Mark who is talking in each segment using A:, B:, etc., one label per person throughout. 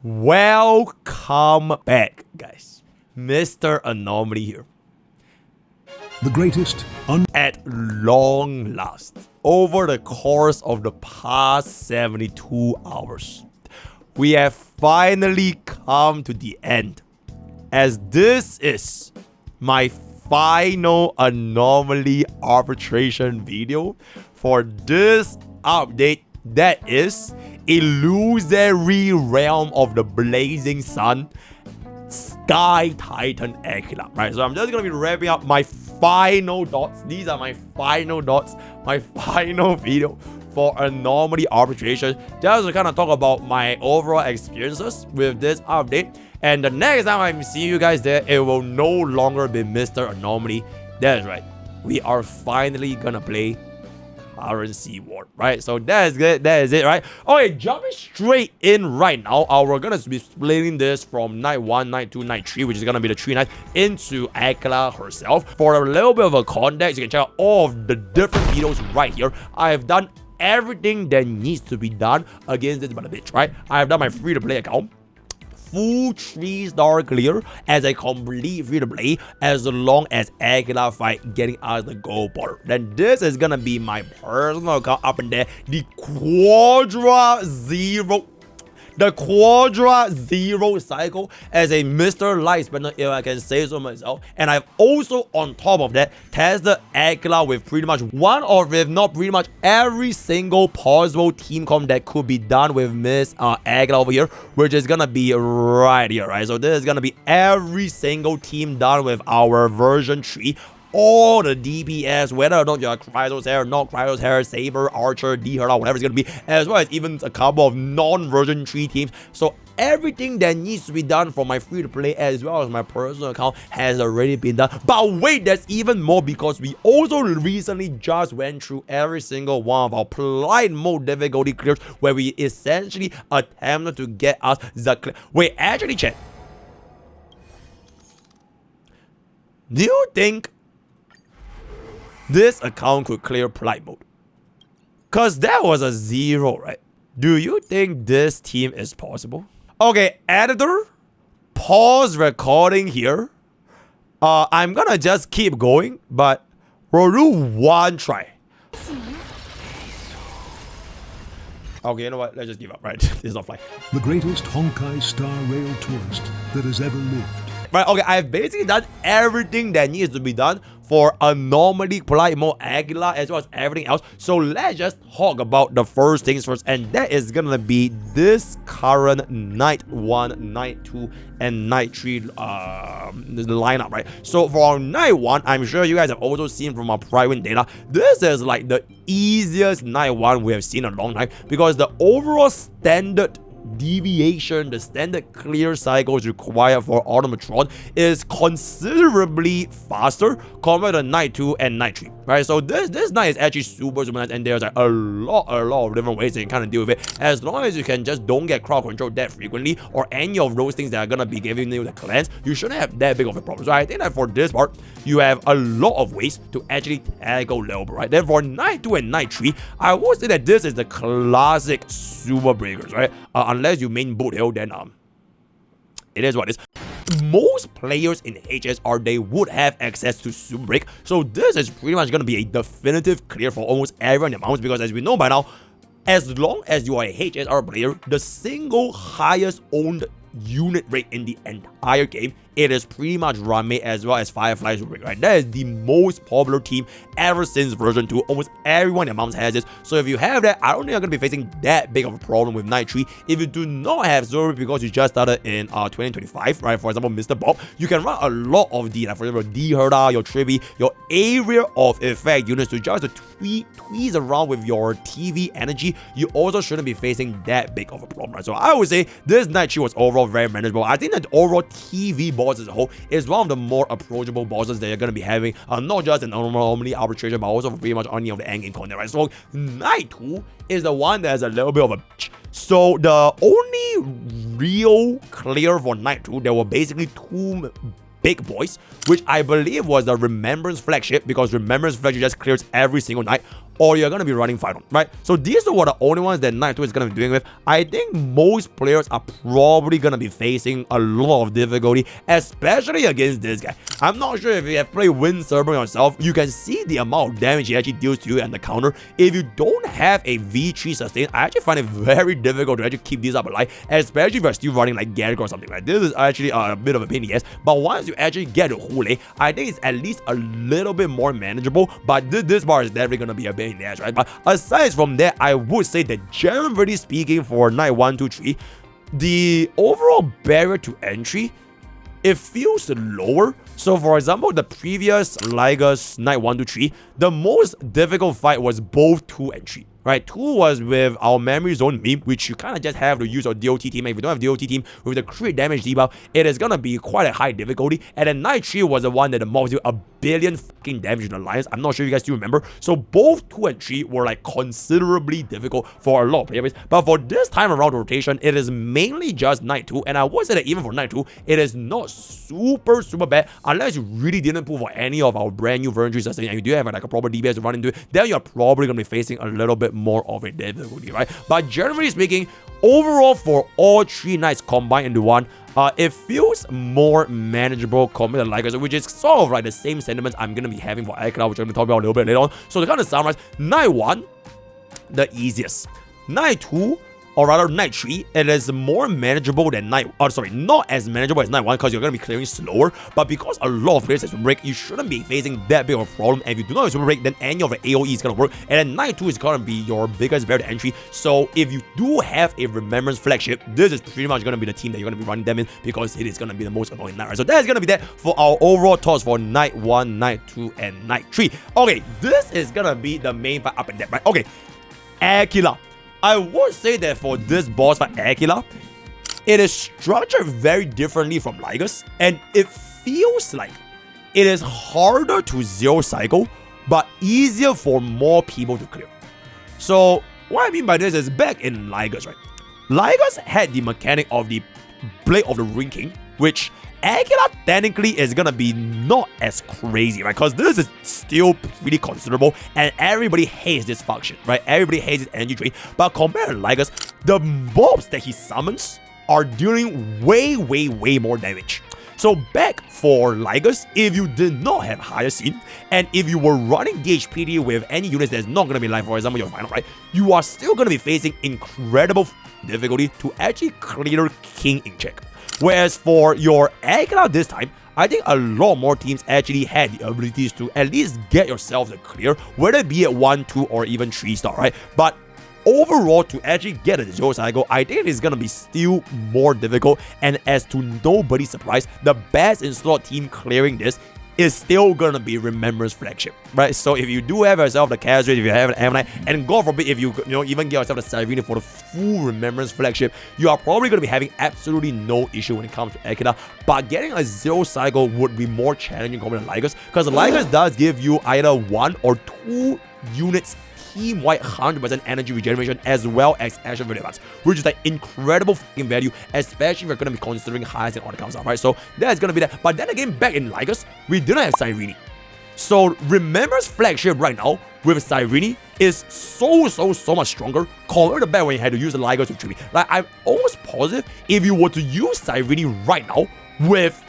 A: Welcome back, guys. Mr. Anomaly here.
B: The greatest
A: At long last, over the course of the past 72 hours, we have finally come to the end, as this is my final Anomaly Arbitration video for this update that is Illusory Realm of the Blazing Sun Sky Titan Aquila, right? So I'm just gonna be wrapping up my final dots. These are my final dots, my final video for Anomaly Arbitration, just to kind of talk about my overall experiences with this update. And the next time I'm seeing you guys there, it will no longer be Mr. Anomaly. That's right, we are finally gonna play currency war, right? So that is good, that is it, right? Okay, jumping straight in right now, we're gonna be splitting this from night 1, night 2, night 3, which is gonna be the 3 nights, into Aquila herself. For a little bit of a context, you can check out all of the different videos right here. I have done everything that needs to be done against this bada bitch, right? I have done my free-to-play account, full 3-star clear as a complete free-to-play, as long as Aquila fight getting us the gold border. Then this is gonna be my personal account up in there, the Quadra Zero cycle as a Mr. Light Spender, if I can say so myself. And I've also, on top of that, tested Aquila with pretty much one or if not pretty much every single possible team comp that could be done with Miss Aquila over here, which is gonna be right here, right? So this is gonna be every single team done with our version 3. All the DPS, whether or not you're Kryos Hair, not Kryos Hair, Saber, Archer, D-Hurler, whatever it's gonna be, as well as even a couple of non-version 3 teams. So everything that needs to be done for my free-to-play as well as my personal account has already been done. But wait, there's even more, because we also recently just went through every single one of our Polite Mode difficulty clears, where we essentially attempted to get us the clear. Wait, actually, chat, do you think this account could clear Polite Mode? Cause that was a 0, right? Do you think this team is possible? Okay, editor, pause recording here. I'm gonna just keep going, but we'll do one try. Okay, you know what? Let's just give up, right? It's not flying.
B: the greatest Honkai Star Rail tourist that has ever lived.
A: Right, okay, I've basically done everything that needs to be done for Anomaly, Polite Mode, Aquila, as well as everything else. So let's just talk about the first things first, and that is gonna be this current night 1, night 2, and night 3 lineup, right? So for night 1, I'm sure you guys have also seen from our private data, this is like the easiest night 1 we have seen in a long time, because the overall standard deviation, the standard clear cycles required for Automatron is considerably faster compared to night 2 and night 3, right? So this night is actually super nice, and there's like a lot of different ways that you can kind of deal with it, as long as you can just don't get crowd control that frequently or any of those things that are gonna be giving you the cleanse. You shouldn't have that big of a problem. So I think that for this part, you have a lot of ways to actually tackle level, right? Then for night 2 and night 3, I would say that this is the classic super breakers, right? Unless you main boot hill, then it is what it is. Most players in HSR, they would have access to Super Break, so this is pretty much gonna be a definitive clear for almost everyone in the mounts, because as we know by now, as long as you are a HSR player, the single highest owned unit rate in the entire game, it is pretty much Rame as well as Firefly's Ring, right? That is the most popular team ever since version 2. Almost everyone in Mounts has this. So if you have that, I don't think you're going to be facing that big of a problem with Night 3. If you do not have Zoro because you just started in 2025, right? For example, MrPokke, you can run a lot of the, like for example, D-Herda, your Trivi, your area of effect units to just tweeze around with your TV energy. You also shouldn't be facing that big of a problem, right? So I would say this Night 3 was overall very manageable. I think that overall TV boss as a whole is one of the more approachable bosses that you're going to be having, not just in Anomaly Arbitration, but also for pretty much any of the endgame content, right? So Night 2 is the one that has a little bit of a... So the only real clear for Night 2, there were basically 2 big boys, which I believe was the Remembrance flagship, because Remembrance flagship just clears every single night. or you're going to be running Final, right? So these are the only ones that Knight 2 is going to be doing with. I think most players are probably going to be facing a lot of difficulty, especially against this guy. I'm not sure if you have played Wind Serpent yourself, you can see the amount of damage he actually deals to you and the counter. If you don't have a V3 sustain, I actually find it very difficult to actually keep these up alive, especially if you're still running like Garrick or something. Like this is actually a bit of a pain in the ass. But once you actually get to Hule, I think it's at least a little bit more manageable. But this bar is definitely going to be a pain in the ass, right? But aside from that, I would say that generally speaking for Knight 1, 2, 3, the overall barrier to entry, it feels lower. So for example, the previous Lygus Knight 1, 2, 3, the most difficult fight was both 2 and 3. Right, 2 was with our memory zone meme, which you kind of just have to use your DOT team. If you don't have DOT team with the crit damage debuff, it is gonna be quite a high difficulty. And then Knight 3 was the one that mobs you a billion fucking damage in the Alliance. I'm not sure if you guys still remember. So both 2 and 3 were like considerably difficult for a lot of players. But for this time around rotation, it is mainly just Knight 2. And I would say that even for Knight 2, it is not super bad unless you really didn't pull for any of our brand new version 3 sustain and you do have like a proper DPS to run into it, then you're probably gonna be facing a little bit more of a difficulty, right? But generally speaking, overall for all 3 Knights combined into one, it feels more manageable compared to Lygus, which is sort of like the same sentiments I'm gonna be having for Aquila, which I'm gonna talk about a little bit later on. So to kind of summarize, Knight 1, the easiest. Knight 2, or rather Knight 3, it is more manageable than Knight... not as manageable as Knight 1 because you're going to be clearing slower. But because a lot of players have Super Break, you shouldn't be facing that big of a problem. And if you do not have Super Break, then any of the AoE is going to work. And then Knight 2 is going to be your biggest barrier to entry. So if you do have a Remembrance flagship, this is pretty much going to be the team that you're going to be running them in because it is going to be the most annoying Knight, right? So that's going to be that for our overall thoughts for Knight 1, Knight 2, and Knight 3. Okay, this is going to be the main fight up and down, right? Okay, Aquila. I would say that for this boss fight, Aquila, it is structured very differently from Lygus, and it feels like it is harder to zero cycle, but easier for more people to clear. So what I mean by this is back in Lygus, right? Lygus had the mechanic of the Blade of the Ring King, which Aquila technically is gonna be not as crazy, right? Because this is still pretty considerable and everybody hates this function, right? Everybody hates his energy drain. But compared to Lygus, the mobs that he summons are dealing way more damage. So back for Lygus, if you did not have Hyacine, and if you were running DHPD with any units that's not going to be like, for example, your Final, right? You are still going to be facing incredible difficulty to actually clear King in check. Whereas for your Aquila this time, I think a lot more teams actually had the abilities to at least get yourself the clear, whether it be at 1, 2, or even 3 star, right? But overall, to actually get a 0 cycle, I think it's gonna be still more difficult. And as to nobody's surprise, the best in slot team clearing this is still gonna be Remembrance flagship, right? So if you do have yourself the Casual, if you have an Ammonite, and God forbid if you even get yourself the Cyrene for the full Remembrance flagship, you are probably gonna be having absolutely no issue when it comes to Aquila. But getting a 0 cycle would be more challenging compared to Lygus, because Lygus does give you either 1 or 2 units team-wide 100% energy regeneration as well as action value advance, which is like incredible fucking value, especially if you're going to be considering highest and all that kind of stuff, right? So that's going to be that. But then again, back in Lygus, we didn't have Cyrene. So Remembrance flagship right now with Cyrene is so much stronger compared to back when you had to use the Lygus with Tribute. Like, I'm almost positive if you were to use Cyrene right now with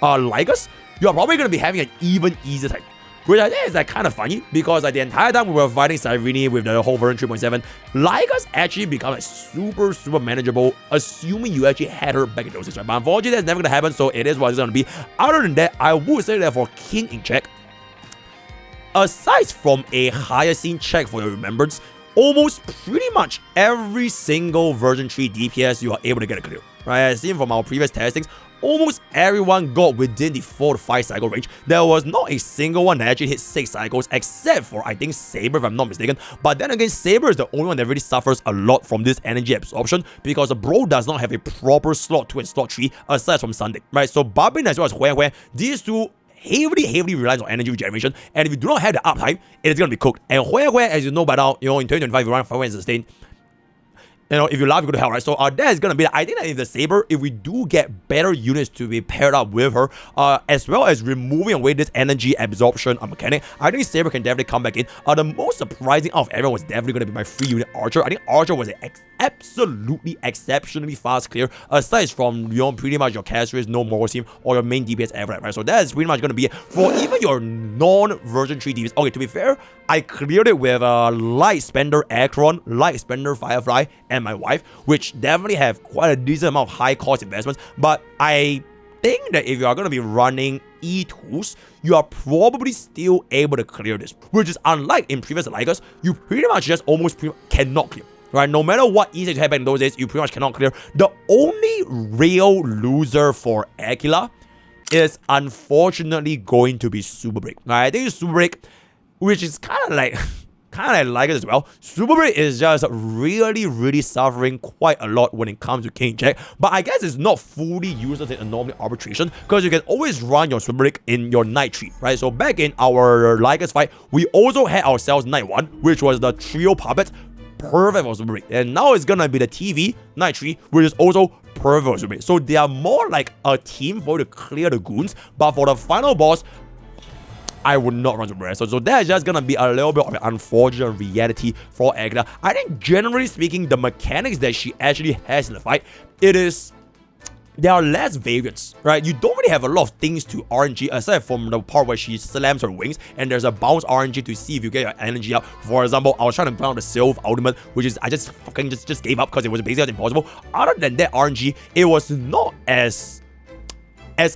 A: Lygus, you're probably going to be having an even easier time. Which I think is like kind of funny because like the entire time we were fighting Cyrene with the whole version 3.7, Lygus actually become like super manageable, assuming you actually had her back in those days, right? But unfortunately, that's never gonna happen, so it is what it's gonna be. Other than that, I would say that for King in check, aside from a Hyacine check for your Remembrance, almost pretty much every single version 3 DPS you are able to get a clear, right? As seen from our previous testings, almost everyone got within the 4 to 5 cycle range. There was not a single one that actually hit 6 cycles, except for, I think, Saber, if I'm not mistaken. But then again, Saber is the only one that really suffers a lot from this energy absorption, because the bro does not have a proper slot 2 and slot 3, aside from Sunday, right? So Barbarian as well as Hue, these two heavily relies on energy regeneration, and if you do not have the uptime, it is going to be cooked. And Hue, as you know by now, in 2025, you run 5 and sustain. if you laugh, you go to hell, right? So that is gonna be, I think that in the Saber, if we do get better units to be paired up with her, as well as removing away this energy absorption mechanic, I think Saber can definitely come back in. The most surprising out of everyone was definitely gonna be my free unit Archer. I think Archer was an absolutely exceptionally fast clear, aside from pretty much your Castries, no Mortal Team, or your main DPS ever, right? So that is pretty much gonna be it for even your non-version 3 DPS. Okay, to be fair, I cleared it with Light Spender Acheron, Light Spender Firefly, and my wife, which definitely have quite a decent amount of high cost investments. But I think that if you are going to be running E2s, you are probably still able to clear this, which is unlike in previous Lygus, you pretty much just almost cannot clear. Right, no matter what easy you have back in those days, you pretty much cannot clear. The only real loser for Aquila is unfortunately going to be Super Break. Right, I think Super Break, which is kind of like it as well. Super Break is just really suffering quite a lot when it comes to King Jack. But I guess it's not fully useless in Anomaly Arbitration because you can always run your Super Break in your Night Tree, right? So back in our Lygus fight, we also had ourselves Night 1, which was the Trio Puppet. Perfect for Super Break. And now it's gonna be the TV, Night Tree, which is also perfect for Super Break. So they are more like a team for you to clear the goons. But for the final boss, I would not run Super Break. So that is just gonna be a little bit of an unfortunate reality for Aquila. I think generally speaking, the mechanics that she actually has in the fight, there are less variants, right? You don't really have a lot of things to RNG aside from the part where she slams her wings and there's a bounce RNG to see if you get your energy up. For example, I was trying to run the Sylph Ultimate, which is I just fucking just gave up because it was basically impossible. Other than that RNG, it was not as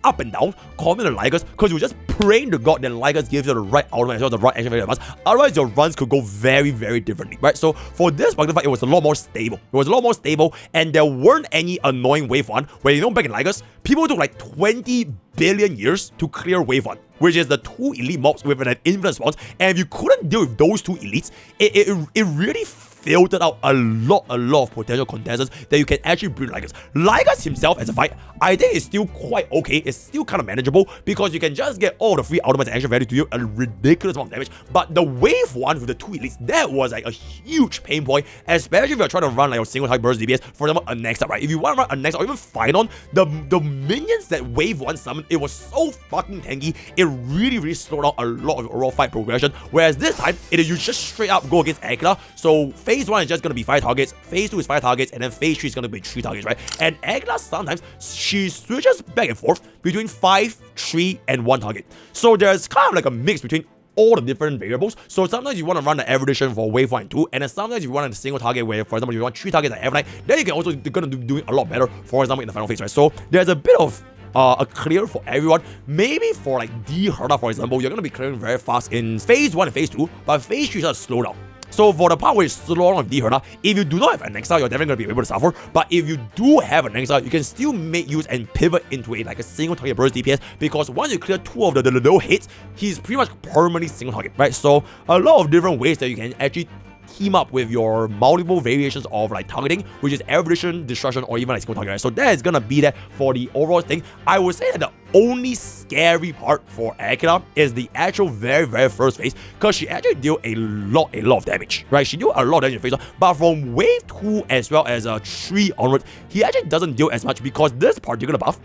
A: up and down common to Lygus because you just praying to God that Lygus gives you the right ultimate as well as the right action very fast. Otherwise, your runs could go very differently, right? So for this particular fight, it was a lot more stable. And there weren't any annoying wave 1 where, back in Lygus, people took like 20 billion years to clear wave 1, which is the 2 elite mobs with an infinite spawns. And if you couldn't deal with those 2 elites, it really filtered out a lot of potential contestants that you can actually bring Lygus. Lygus himself as a fight, I think is still quite okay. It's still kind of manageable because you can just get all the free ultimates and action value to you a ridiculous amount of damage. But the wave 1 with the 2 elites, that was like a huge pain point, especially if you're trying to run like your single type burst DPS. For example, a next up, right? If you want to run a next up or even Phynon, the minions that wave 1 summoned, it was so fucking tanky. It really slowed down a lot of overall fight progression. Whereas this time, you just straight up go against Aquila. So Phase 1 is just going to be 5 targets, Phase 2 is 5 targets, and then Phase 3 is going to be 3 targets, right? And Aquila sometimes, she switches back and forth between 5, 3, and 1 target. So there's kind of like a mix between all the different variables. So sometimes you want to run the averagation for wave 1 and 2, and then sometimes you want a single target where, for example, you want 3 targets at every night, then you can also going to be doing a lot better, for example, in the final phase, right? So there's a bit of a clear for everyone. Maybe for like D Herda, for example, you're going to be clearing very fast in Phase 1 and Phase 2, but Phase 3 is slow down. So for the part where it's slow down with D Herda, if you do not have an Exile, you're definitely going to be able to suffer. But if you do have an Exile, you can still make use and pivot into it like a single target burst DPS, because once you clear 2 of the low hits, he's pretty much permanently single target, right? So a lot of different ways that you can actually team up with your multiple variations of like targeting, which is evolution, destruction, or even like single target, right? So that is gonna be that for the overall thing. I would say that the only scary part for Aquila is the actual very first phase, because she actually deal a lot of damage, right? She deal a lot of damage in phase 1, but from wave 2 as well as 3 onwards, he actually doesn't deal as much because this particular buff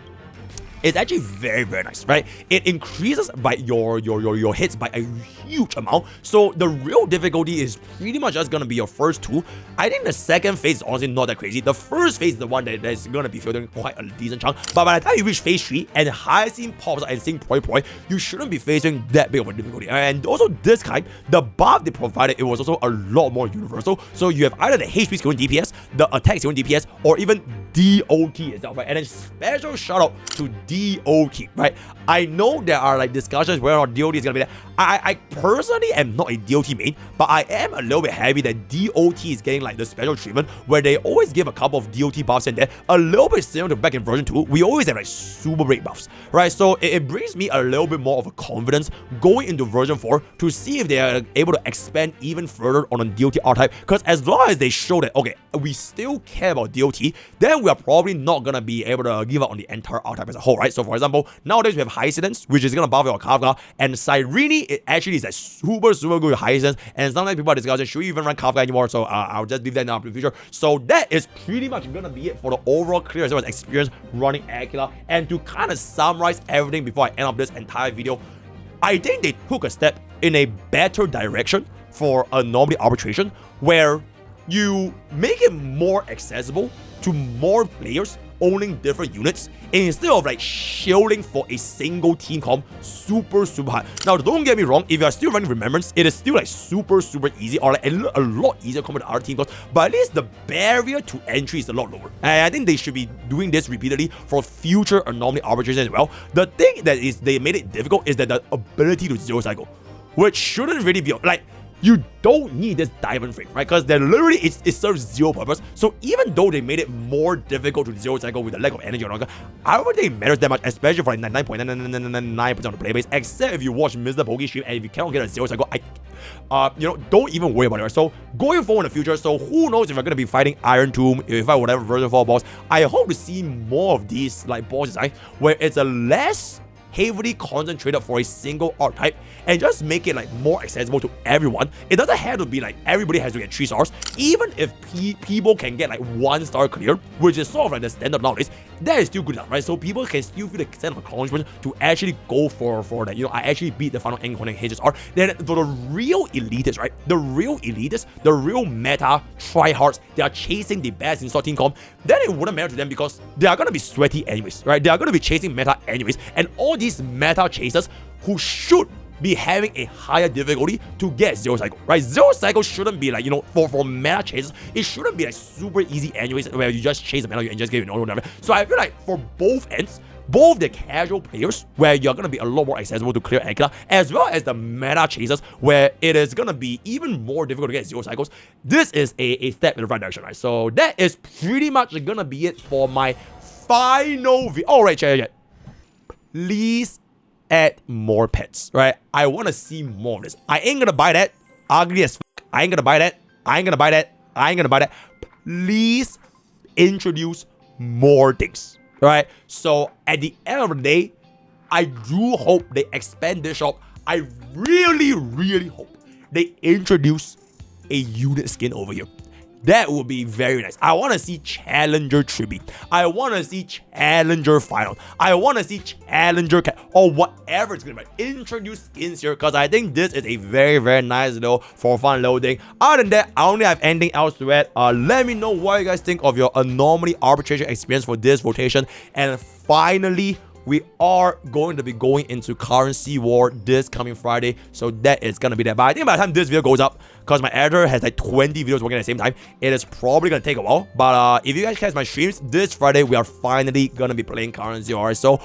A: is actually very nice, right? It increases by your hits by a huge amount. So the real difficulty is pretty much just gonna be your first 2. I think the second phase is honestly not that crazy. The first phase is the one that is gonna be filtering quite a decent chunk. But by the time you reach phase 3 and Hyacine pops and seeing Poi, you shouldn't be facing that big of a difficulty. And also this kind, the buff they provided, it was also a lot more universal. So you have either the HP scaling DPS, the attack scaling DPS, or even DOT itself, right? And then special shout out to DOT, right? I know there are like discussions whether or not DOT is gonna be there. I personally am not a DOT main, but I am a little bit happy that DOT is getting like the special treatment where they always give a couple of DOT buffs in there, a little bit similar to back in version 2. We always have like super break buffs, right? So it brings me a little bit more of a confidence going into version 4 to see if they are able to expand even further on a DOT archetype, because as long as they show that, okay, we still care about DOT, then we are probably not gonna be able to give up on the entire archetype as a whole, right? So for example, nowadays we have Hyacine, which is gonna buff your Kafka, and Cyrene think it actually is like super good with Hyacine, and sometimes people are discussing should we even run Kafka anymore, so I'll just leave that now for the future. So that is pretty much gonna be it for the overall clear as well as experience running Aquila. And to kind of summarize everything before I end up this entire video, I think they took a step in a better direction for Anomaly Arbitration, where you make it more accessible to more players owning different units instead of like shielding for a single team comp super hard. Now don't get me wrong, if you are still running Remembrance, it is still like super easy, or like a lot easier compared to other team comps, but at least the barrier to entry is a lot lower. And I think they should be doing this repeatedly for future Anomaly Arbitration as well. The thing that is they made it difficult is that the ability to zero cycle, which shouldn't really be like, you don't need this diamond frame, right? Because they're literally, it serves zero purpose. So even though they made it more difficult to zero cycle with the lack of energy or not, I don't think it matters that much, especially for like 99.999% of the playbase, except if you watch MrPokke stream, and if you cannot get a zero cycle, don't even worry about it, right? So going forward in the future, so who knows if we're going to be fighting Iron Tomb, if I whatever version 4 boss, I hope to see more of these like boss designs where it's a less heavily concentrated for a single archetype and just make it like more accessible to everyone. It doesn't have to be like everybody has to get 3 stars. Even if people can get like 1 star clear, which is sort of like the standard nowadays, that is still good enough, right? So people can still feel the sense of accomplishment to actually go for that. You know, I actually beat the final endpoint HSR. Then for the real elitists, right? The real elitists, the real meta tryhards, they are chasing the best in stock team comp. Then it wouldn't matter to them because they are gonna be sweaty anyways, right? They are gonna be chasing meta anyways, and all these meta chasers who should be having a higher difficulty to get zero cycle, right? Zero cycle shouldn't be like, you know, for meta chasers, it shouldn't be like super easy anyways, where you just chase the meta and just get it or whatever. So I feel like for both ends, both the casual players, where you're gonna be a lot more accessible to clear Aquila, as well as the meta chasers, where it is gonna be even more difficult to get zero cycles, this is a step in the right direction, right? So that is pretty much gonna be it for my final video. Alright, chat. Please add more pets, right? I want to see more of this. I ain't gonna buy that. Ugly as fuck. I ain't gonna buy that. I ain't gonna buy that. I ain't gonna buy that. Please introduce more things, right? So at the end of the day, I do hope they expand this shop. I really hope they introduce a unit skin over here. That would be very nice. I want to see Challenger Tribute. I want to see Challenger Final. I want to see Challenger or whatever it's going to be. Introduce skins here because I think this is a very nice little for fun loading. Other than that, I don't have anything else to add. Let me know what you guys think of your Anomaly Arbitration experience for this rotation. And finally, we are going to be going into Currency War this coming Friday, so that is going to be that. But I think by the time this video goes up, because my editor has like 20 videos working at the same time, it is probably going to take a while. But if you guys catch my streams, this Friday, we are finally going to be playing Currency War. So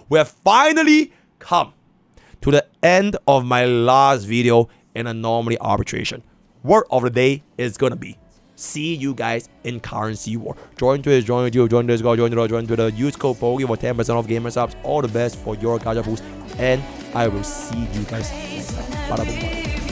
A: we have finally come to the end of my last video in Anomaly Arbitration. Word of the day is going to be, see you guys in Currency War. Join Twitch, join YouTube, join Discord, join Twitter. Use code POKE for 10% off gamer subs. All the best for your gacha boost. And I will see you guys next time. Bada boom, bada boom.